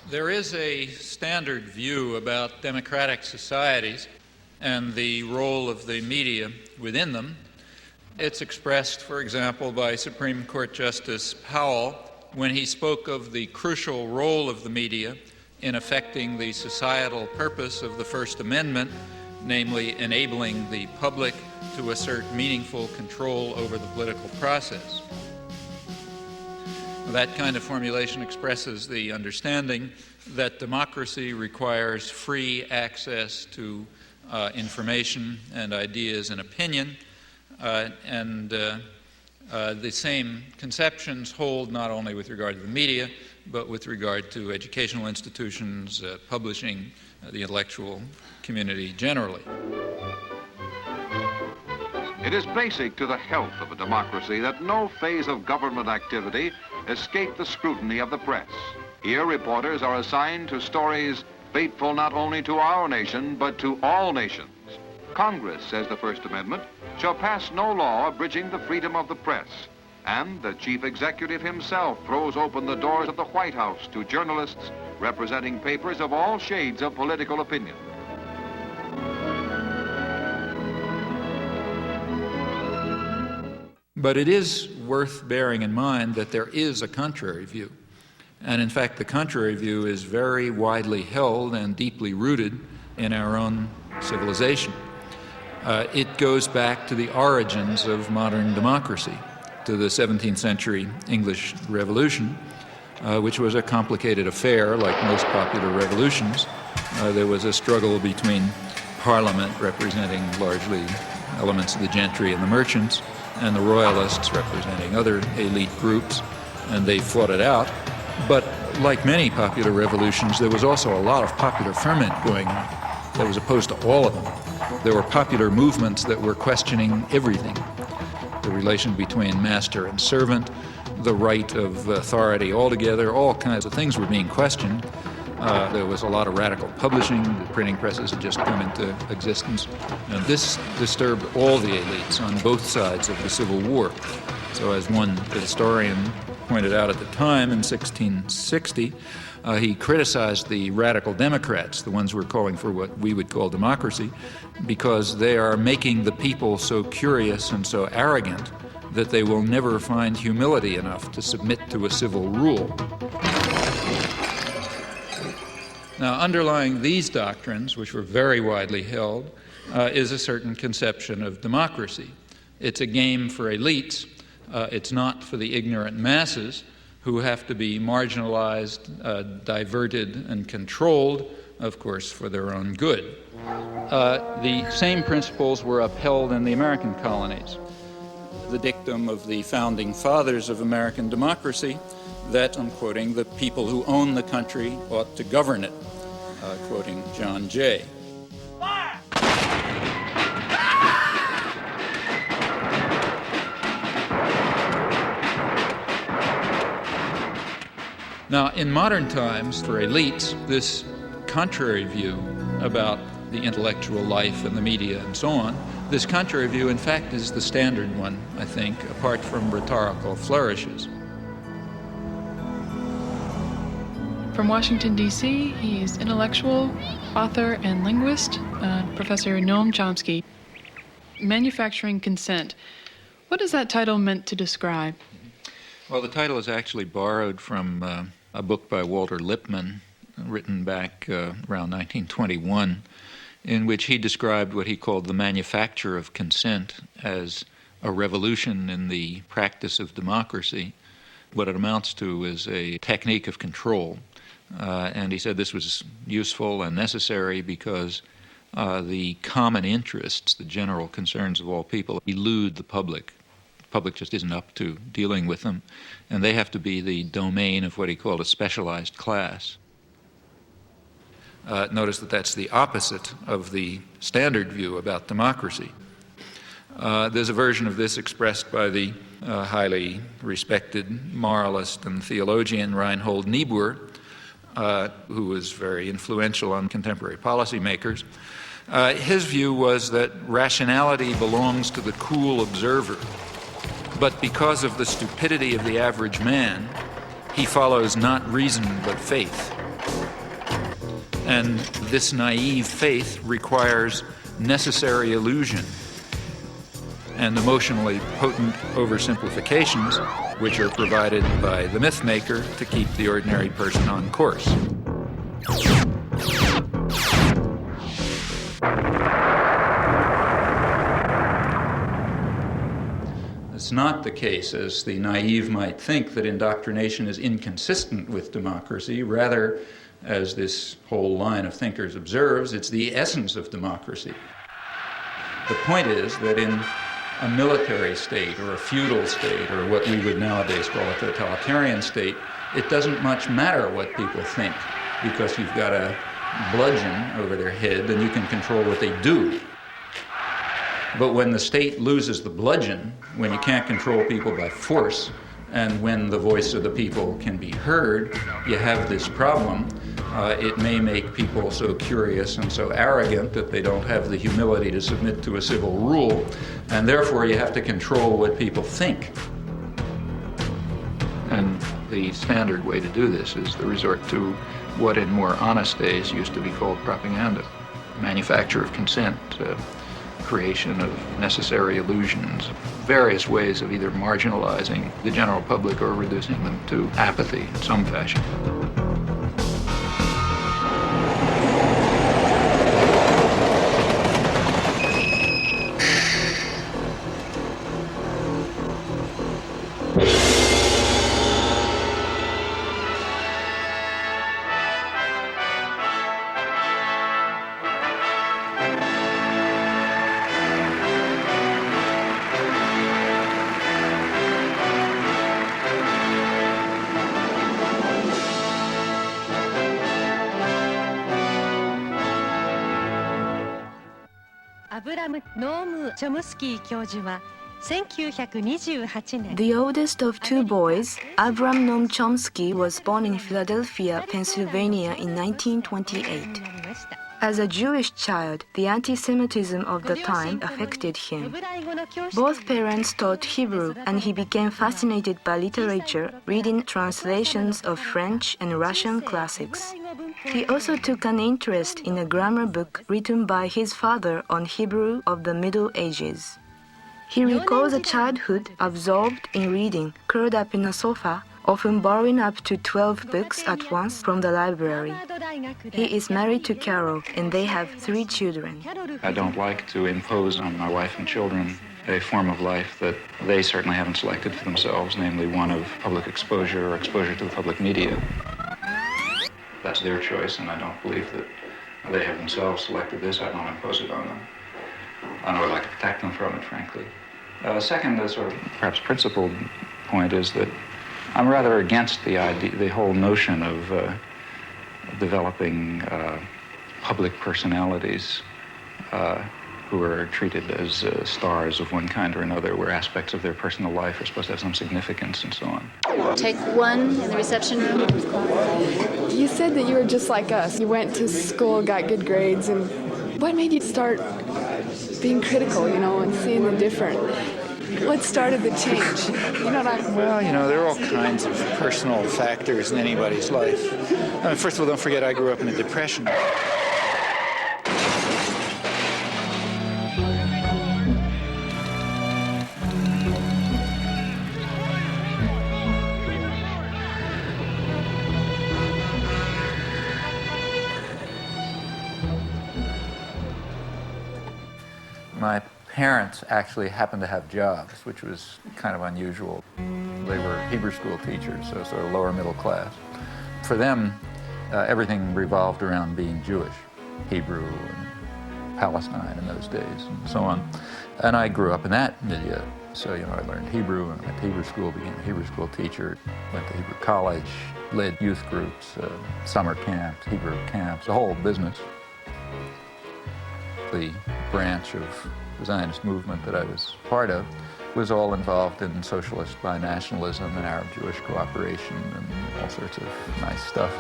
There is a standard view about democratic societies and the role of the media within them. It's expressed, for example, by Supreme Court Justice Powell when he spoke of the crucial role of the media in affecting the societal purpose of the First Amendment, namely enabling the public to assert meaningful control over the political process. That kind of formulation expresses the understanding that democracy requires free access to information and ideas and opinion, and the same conceptions hold not only with regard to the media, but with regard to educational institutions, publishing, the intellectual community generally. It is basic to the health of a democracy that no phase of government activity escape the scrutiny of the press. Here, reporters are assigned to stories fateful not only to our nation, but to all nations. Congress, says the First Amendment, shall pass no law abridging the freedom of the press. And the chief executive himself throws open the doors of the White House to journalists representing papers of all shades of political opinion. But it is worth bearing in mind that there is a contrary view. And in fact, the contrary view is very widely held and deeply rooted in our own civilization. It goes back to the origins of modern democracy, to the 17th century English Revolution, which was a complicated affair like most popular revolutions. There was a struggle between Parliament, representing largely elements of the gentry and the merchants, and the royalists representing other elite groups, and they fought it out. But like many popular revolutions, there was also a lot of popular ferment going on that was opposed to all of them. There were popular movements that were questioning everything. The relation between master and servant, the right of authority altogether, all kinds of things were being questioned. There was a lot of radical publishing. The printing presses had just come into existence. And this disturbed all the elites on both sides of the Civil War. So as one historian pointed out at the time in 1660, he criticized the radical Democrats, the ones who were calling for what we would call democracy, because they are making the people so curious and so arrogant that they will never find humility enough to submit to a civil rule. Now, underlying these doctrines, which were very widely held, is a certain conception of democracy. It's a game for elites. It's not for the ignorant masses who have to be marginalized, diverted, and controlled, of course, for their own good. The same principles were upheld in the American colonies. The dictum of the founding fathers of American democracy that, I'm quoting, the people who own the country ought to govern it, quoting John Jay. Now, in modern times, for elites, this contrary view about the intellectual life and the media and so on, this contrary view, in fact, is the standard one, I think, apart from rhetorical flourishes. From Washington, D.C., he's intellectual, author, and linguist, Professor Noam Chomsky. Manufacturing Consent. What is that title meant to describe? Well, the title is actually borrowed from a book by Walter Lippmann, written back around 1921, in which he described what he called the manufacture of consent as a revolution in the practice of democracy. What it amounts to is a technique of control. And he said this was useful and necessary because the common interests, the general concerns of all people, elude the public. The public just isn't up to dealing with them, and they have to be the domain of what he called a specialized class. Notice that that's the opposite of the standard view about democracy. There's a version of this expressed by the highly respected moralist and theologian Reinhold Niebuhr, who was very influential on contemporary policymakers. His view was that rationality belongs to the cool observer, but because of the stupidity of the average man, he follows not reason but faith. And this naive faith requires necessary illusion and emotionally potent oversimplifications, which are provided by the myth maker to keep the ordinary person on course. It's not the case, as the naive might think, that indoctrination is inconsistent with democracy. Rather, as this whole line of thinkers observes, it's the essence of democracy. The point is that in a military state or a feudal state or what we would nowadays call a totalitarian state, it doesn't much matter what people think because you've got a bludgeon over their head and you can control what they do. But when the state loses the bludgeon, when you can't control people by force, and when the voice of the people can be heard, you have this problem. It may make people so curious and so arrogant that they don't have the humility to submit to a civil rule, and therefore you have to control what people think. And the standard way to do this is the resort to what in more honest days used to be called propaganda, manufacture of consent, creation of necessary illusions, various ways of either marginalizing the general public or reducing them to apathy in some fashion. The oldest of two boys, Abram Noam Chomsky, was born in Philadelphia, Pennsylvania in 1928. As a Jewish child, the anti-Semitism of the time affected him. Both parents taught Hebrew, and he became fascinated by literature, reading translations of French and Russian classics. He also took an interest in a grammar book written by his father on Hebrew of the Middle Ages. He recalls a childhood absorbed in reading, curled up in a sofa, often borrowing up to 12 books at once from the library. He is married to Carol, and they have 3 children. I don't like to impose on my wife and children a form of life that they certainly haven't selected for themselves, namely one of public exposure or exposure to the public media. That's their choice, and I don't believe that they have themselves selected this. I don't impose it on them. I would like to protect them from it, frankly. Second, the sort of perhaps principled point is that I'm rather against the idea, the whole notion of developing public personalities who are treated as stars of one kind or another, where aspects of their personal life are supposed to have some significance and so on. Take 1 in the reception room. You said that you were just like us. You went to school, got good grades, and what made you start being critical, and seeing the different? What started the change? Well, there are all kinds of personal factors in anybody's life. First of all, don't forget I grew up in the Depression. My parents actually happened to have jobs, which was kind of unusual. They were Hebrew school teachers, so sort of lower middle class. For them, everything revolved around being Jewish, Hebrew and Palestine in those days and so on. And I grew up in that milieu. So, I learned Hebrew and went to Hebrew school, became a Hebrew school teacher, went to Hebrew college, led youth groups, summer camps, Hebrew camps, the whole business. The branch of the Zionist movement that I was part of was all involved in socialist binationalism and Arab-Jewish cooperation and all sorts of nice stuff.